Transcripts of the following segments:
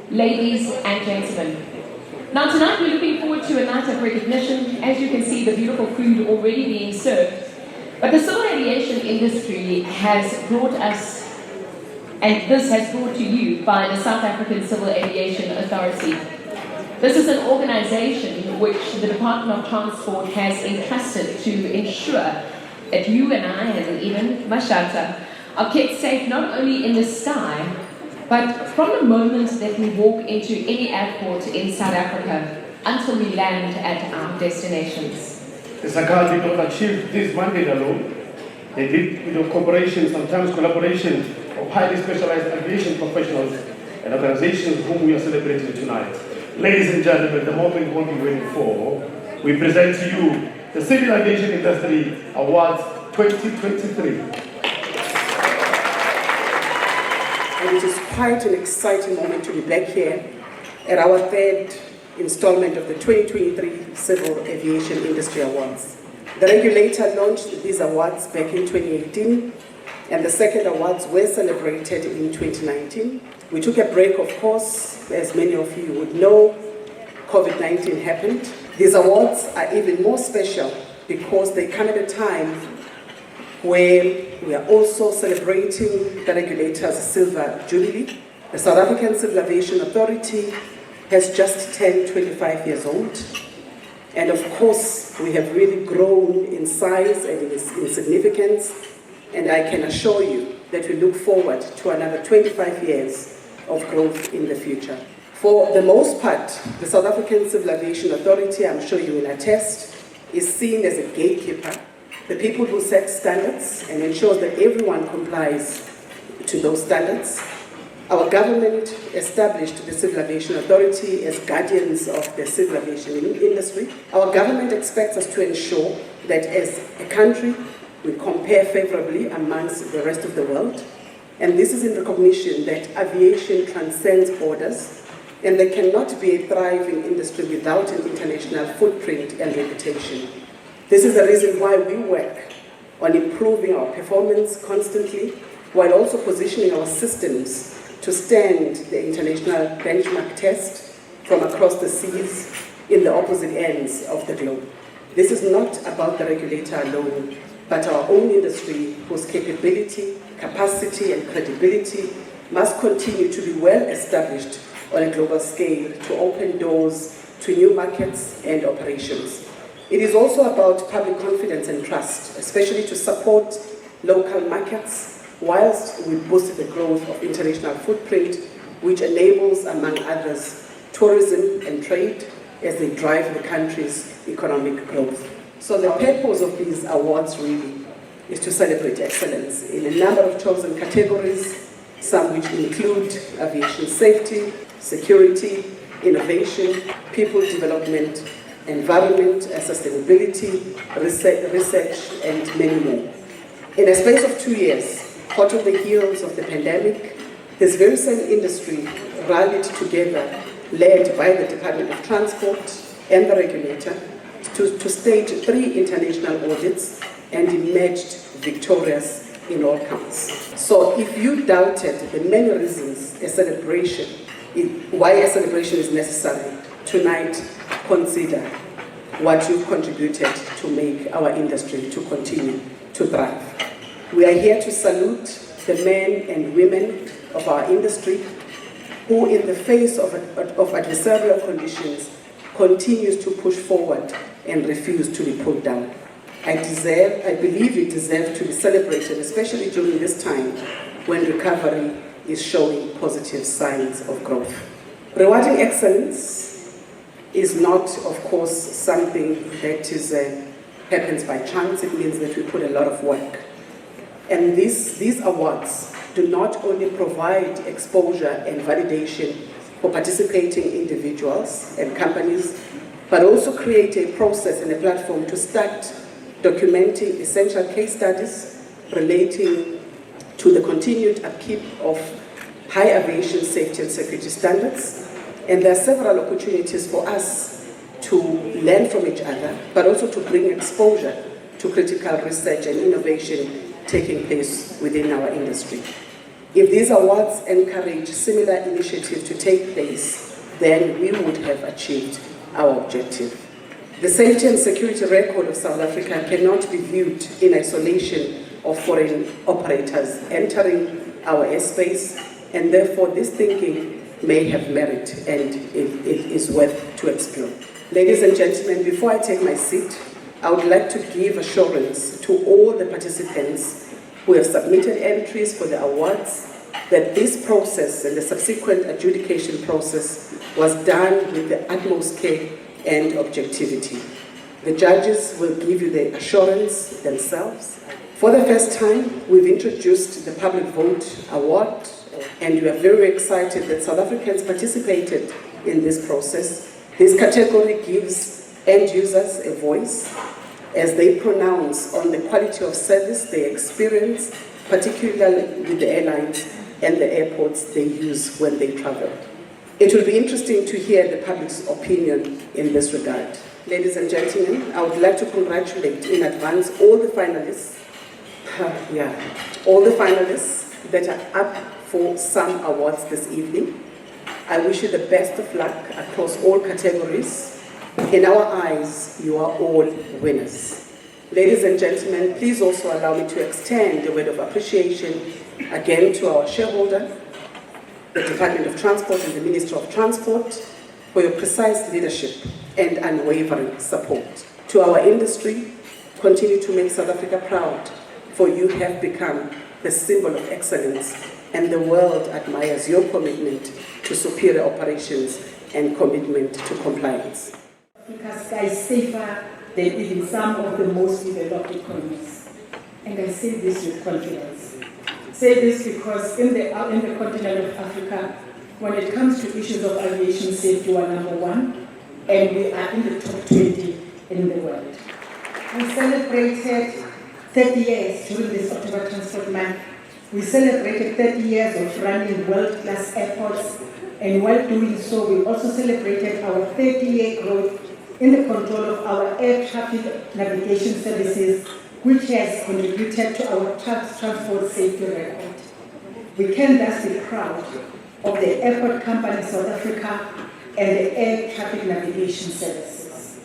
Ladies and gentlemen, now tonight we're looking forward to a night of recognition. As you can see, the beautiful food already being served. But the civil aviation industry has brought us, and this has brought to you by the South African Civil Aviation Authority. This is an organization which the Department of Transport has entrusted to ensure that you and I, and even Mashata, are kept safe not only in the sky, but from the moment that we walk into any airport in South Africa until we land at our destinations. The SACAA did not achieve this mandate alone. They did with cooperation, sometimes collaboration of highly specialized aviation professionals and organizations whom we are celebrating tonight. Ladies and gentlemen, the moment we've been waiting for, we present to you the Civil Aviation Industry Awards 2023. And it is quite an exciting moment to be back here at our third installment of the 2023 Civil Aviation Industry Awards. The regulator launched these awards back in 2018, and the second awards were celebrated in 2019. We took a break, of course, as many of you would know. COVID-19 happened. These awards are even more special because they come at a time where we are also celebrating the regulator's Silver Jubilee. The South African Civil Aviation Authority has just turned 25 years old. And of course, we have really grown in size and in significance. And I can assure you that we look forward to another 25 years of growth in the future. For the most part, the South African Civil Aviation Authority, I'm sure you will attest, is seen as a gatekeeper, the people who set standards and ensures that everyone complies to those standards. Our government established the Civil Aviation Authority as guardians of the civil aviation industry. Our government expects us to ensure that as a country, we compare favorably amongst the rest of the world. And this is in recognition that aviation transcends borders, and there cannot be a thriving industry without an international footprint and reputation. This is the reason why we work on improving our performance constantly, while also positioning our systems to stand the international benchmark test from across the seas in the opposite ends of the globe. This is not about the regulator alone, but our own industry, whose capability, capacity, and credibility must continue to be well established on a global scale to open doors to new markets and operations. It is also about public confidence and trust, especially to support local markets, whilst we boost the growth of international footprint, which enables, among others, tourism and trade as they drive the country's economic growth. So the purpose of these awards really is to celebrate excellence in a number of chosen categories, some which include aviation safety, security, innovation, people development, environment and sustainability, research, and many more. In a space of 2 years, hot on the heels of the pandemic, this very same industry rallied together, led by the Department of Transport and the regulator, to stage 3 international audits and emerged victorious in all counts. So if you doubted the many reasons why a celebration is necessary, tonight consider what you've contributed to make our industry to continue to thrive. We are here to salute the men and women of our industry who, in the face of adversarial conditions, continues to push forward and refuse to be put down. I believe you deserve to be celebrated, especially during this time when recovery is showing positive signs of growth. Rewarding excellence is not, of course, something that happens by chance. It means that we put a lot of work. And these awards do not only provide exposure and validation for participating individuals and companies, but also create a process and a platform to start documenting essential case studies relating to the continued upkeep of high aviation safety and security standards. And there are several opportunities for us to learn from each other, but also to bring exposure to critical research and innovation taking place within our industry. If these awards encourage similar initiatives to take place, then we would have achieved our objective. The safety and security record of South Africa cannot be viewed in isolation of foreign operators entering our airspace, and therefore this thinking may have merit and it is worth to explore. Ladies and gentlemen, before I take my seat, I would like to give assurance to all the participants who have submitted entries for the awards that this process and the subsequent adjudication process was done with the utmost care and objectivity. The judges will give you the assurance themselves. For the first time, we've introduced the Public Vote Award, and we are very excited that South Africans participated in this process. This category gives end users a voice as they pronounce on the quality of service they experience, particularly with the airlines and the airports they use when they travel. It will be interesting to hear the public's opinion in this regard. Ladies and gentlemen, I would like to congratulate in advance all the finalists, that are up for some awards this evening. I wish you the best of luck across all categories. In our eyes, you are all winners. Ladies and gentlemen, please also allow me to extend a word of appreciation again to our shareholder, the Department of Transport and the Minister of Transport, for your precise leadership and unwavering support. To our industry, continue to make South Africa proud, for you have become the symbol of excellence, and the world admires your commitment to superior operations and commitment to compliance. Africa is safer than even some of the most developed economies. And I say this with confidence. Say this because in the continent of Africa, when it comes to issues of aviation safety, we are #1, and we are in the top 20 in the world. We celebrated 30 years during this October Transport Month. We celebrated 30 years of running world-class airports, and while doing so, we also celebrated our 30-year growth in the control of our air traffic navigation services, which has contributed to our transport safety record. We can thus be proud of the Airport Company South Africa and the Air Traffic Navigation Services.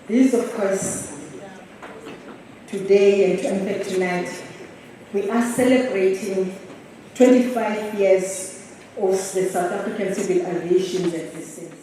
This, of course, today and in fact tonight, we are celebrating 25 years of the South African civil aviation's existence.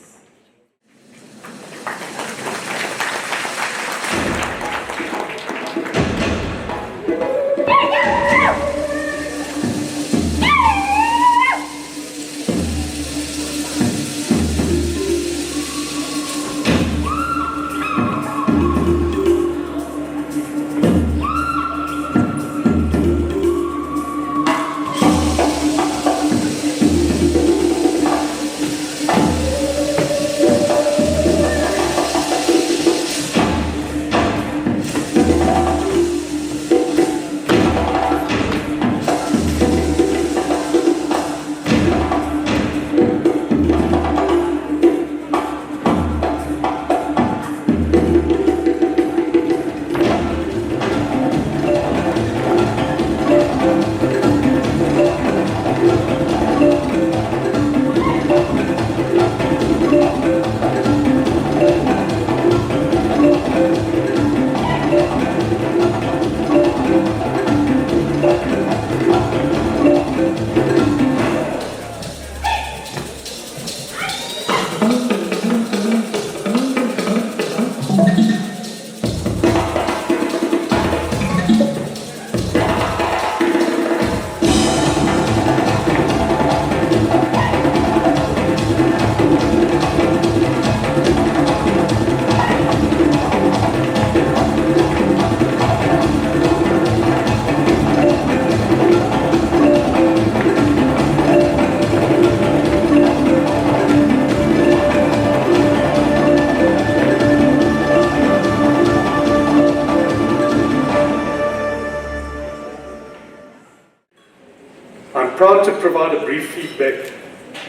I'm proud to provide a brief feedback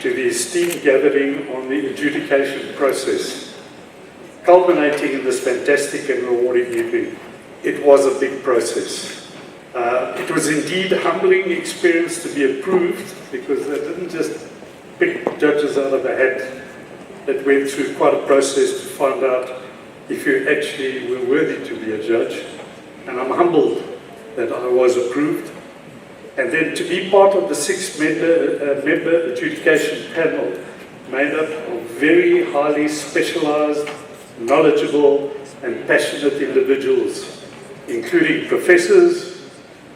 to the esteemed gathering on the adjudication process, culminating in this fantastic and rewarding evening. It was a big process. It was indeed a humbling experience to be approved, because they didn't just pick judges out of a hat. It went through quite a process to find out if you actually were worthy to be a judge. And I'm humbled that I was approved. And then to be part of the 6-member adjudication panel made up of very highly specialized, knowledgeable and passionate individuals, including professors,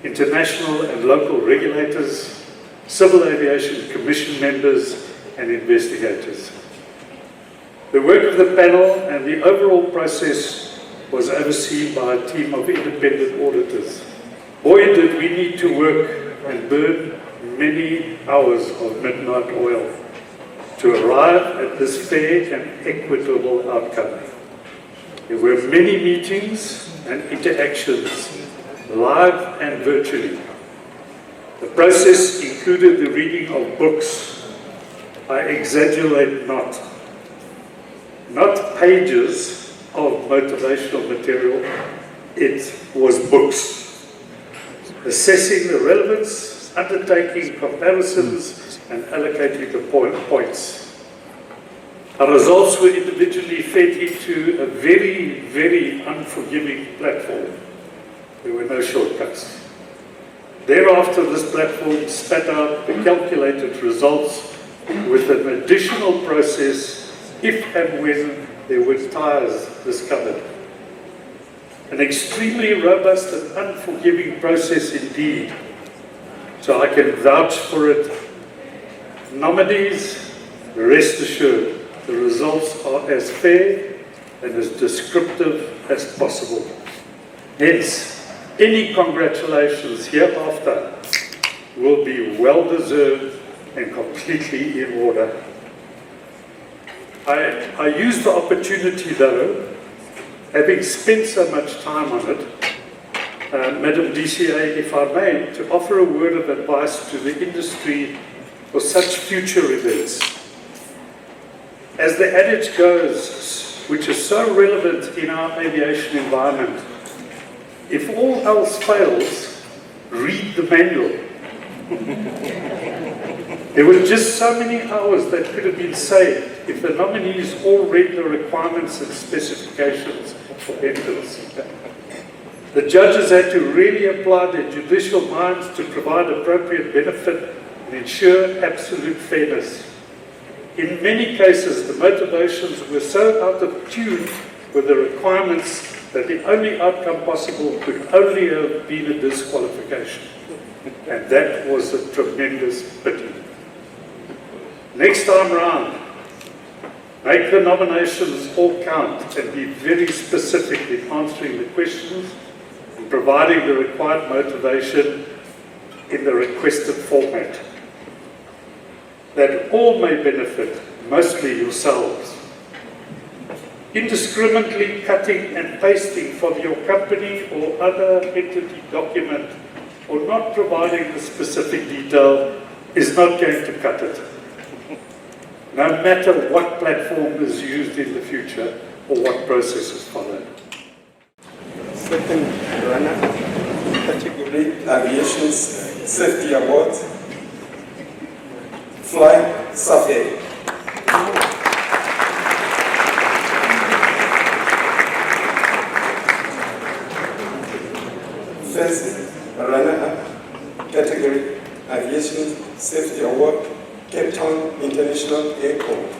international and local regulators, civil aviation commission members and investigators. The work of the panel and the overall process was overseen by a team of independent auditors. Boy, did we need to work and burn many hours of midnight oil to arrive at this fair and equitable outcome. There were many meetings and interactions, live and virtually. The process included the reading of books. I exaggerate not pages of motivational material, it was books. Assessing the relevance, undertaking comparisons, and allocating the points. Our results were individually fed into a very, very unforgiving platform. There were no shortcuts. Thereafter, this platform spat out the calculated results with an additional process if and when there were tires discovered. An extremely robust and unforgiving process indeed, so I can vouch for it. Nominees, rest assured, the results are as fair and as descriptive as possible. Hence, any congratulations hereafter will be well deserved and completely in order. I used the opportunity though, having spent so much time on it, Madam DCA, if I may, to offer a word of advice to the industry for such future events. As the adage goes, which is so relevant in our aviation environment, if all else fails, read the manual. There were just so many hours that could have been saved if the nominees all read the requirements and specifications for entrance. The judges had to really apply their judicial minds to provide appropriate benefit and ensure absolute fairness. In many cases, the motivations were so out of tune with the requirements that the only outcome possible could only have been a disqualification. And that was a tremendous pity. Next time round, make the nominations all count and be very specific in answering the questions and providing the required motivation in the requested format. That all may benefit, mostly yourselves. Indiscriminately cutting and pasting from your company or other entity document or not providing the specific detail is not going to cut it. No matter what platform is used in the future or what process is followed. Second runner, category Aviation's Safety Award, FlySafair. First runner-up, category Aviation Safety Award, Cape Town International Airport.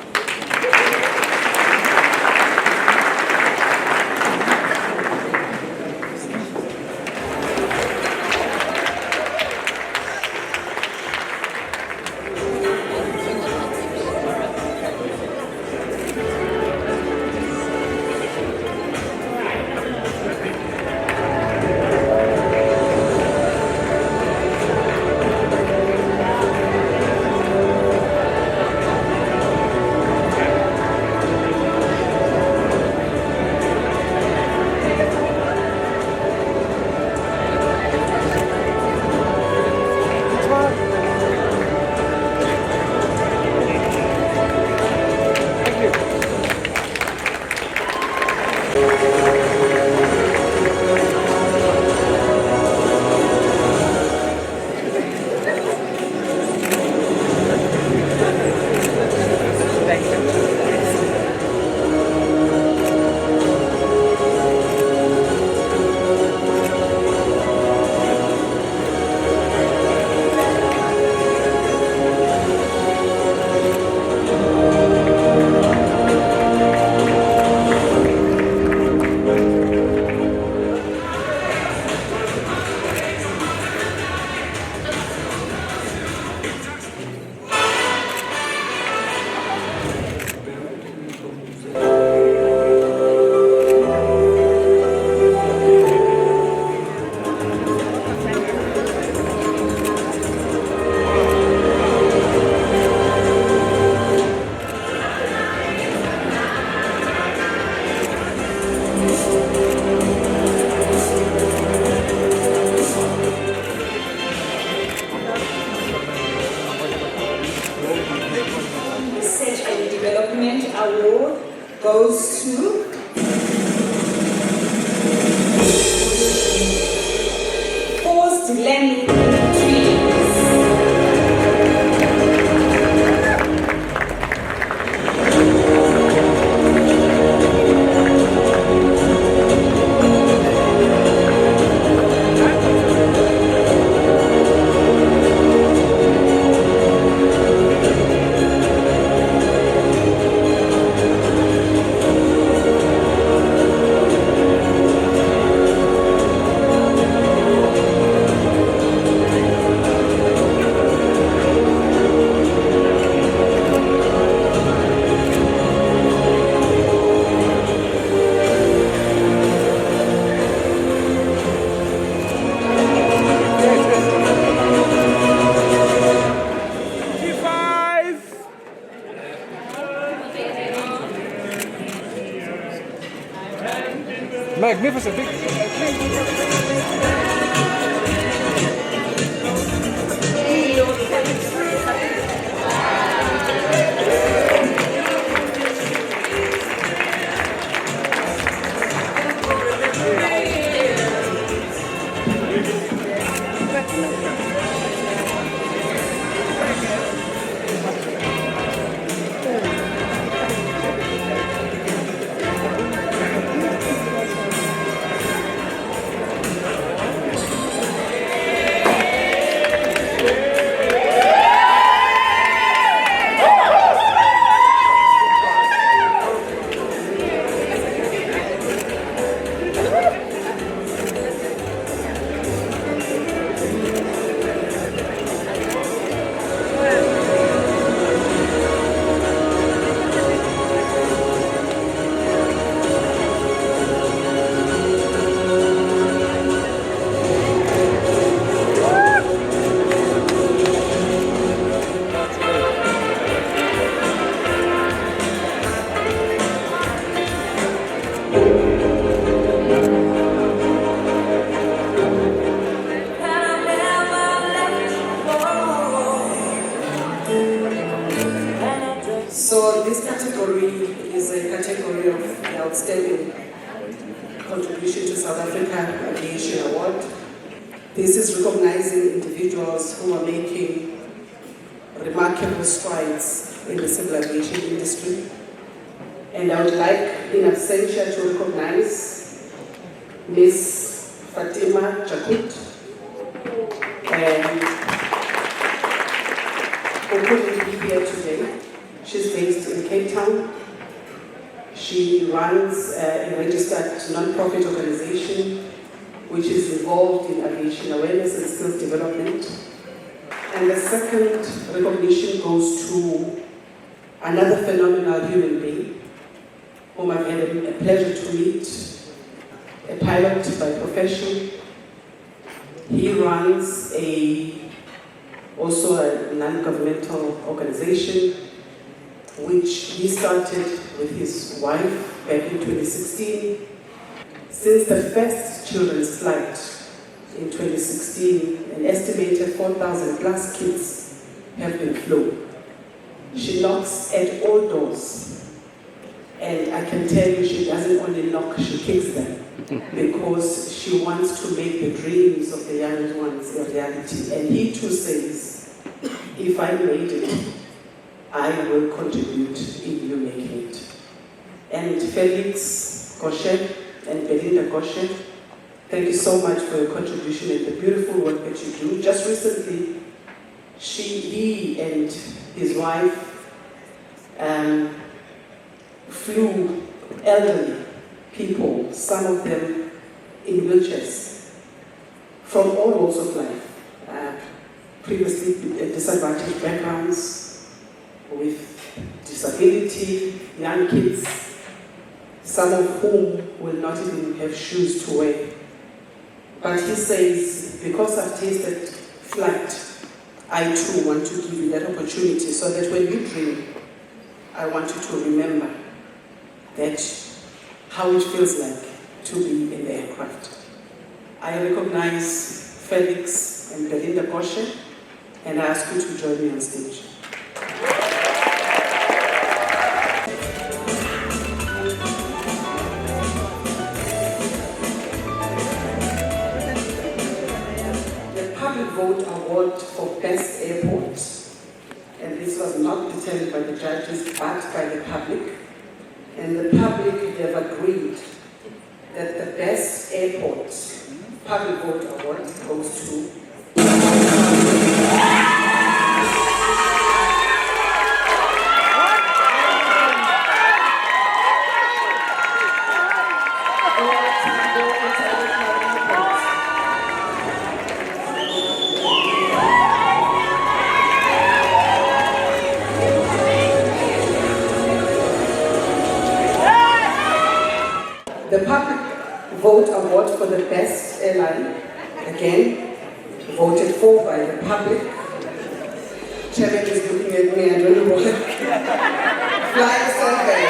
goes to forced landing trees. Magnificent. So this category is a category of outstanding contribution to South Africa Aviation Award. This is recognizing individuals who are making remarkable strides in the civil aviation industry. And I would like, in absentia, to recognize Ms. Fatima Jakut, who couldn't be here today. She's based in Cape Town. She runs a registered non-profit organization which is involved in aviation awareness and skills development. And the second recognition goes to another phenomenal human being whom I've had a pleasure to meet, a pilot by profession. He runs also a non-governmental organization which he started with his wife back in 2016. Since the first children's flight in 2016, an estimated 4,000 plus kids have been flown. She knocks at all doors, and I can tell you she doesn't only knock, she kicks them, because she wants to make the dreams of the young ones a reality. And he too says, if I made it, I will contribute in you making it. And Felix Goshen and Belinda Goshen, thank you so much for your contribution and the beautiful work that you do. Just recently, he and his wife flew elderly people, some of them in wheelchairs, from all walks of life, previously disadvantaged backgrounds, with disability, young kids, some of whom will not even have shoes to wear. But he says, because I've tasted flight, I too want to give you that opportunity so that when you dream, I want you to remember that how it feels like to be in the aircraft. I recognize Felix and Belinda Goshen, and I ask you to join me on stage. public vote award for Best Airport, and this was not determined by the judges but by the public. And the public have agreed that the Best Airport public vote award goes to the public vote award for the best airline, again, voted for by the public. Chairman is looking at me, I don't know what. FlySafair.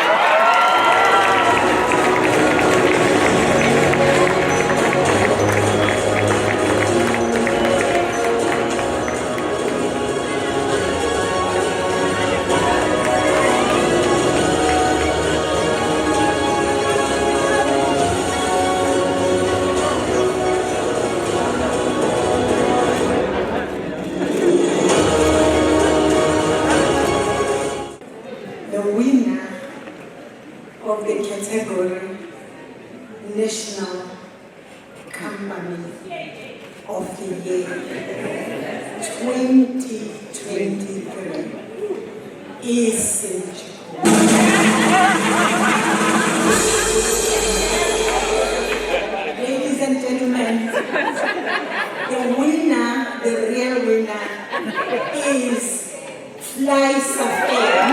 Of the category National Company of the Year 2023 is SACAA. Ladies and gentlemen, the winner, the real winner, is FlySafair.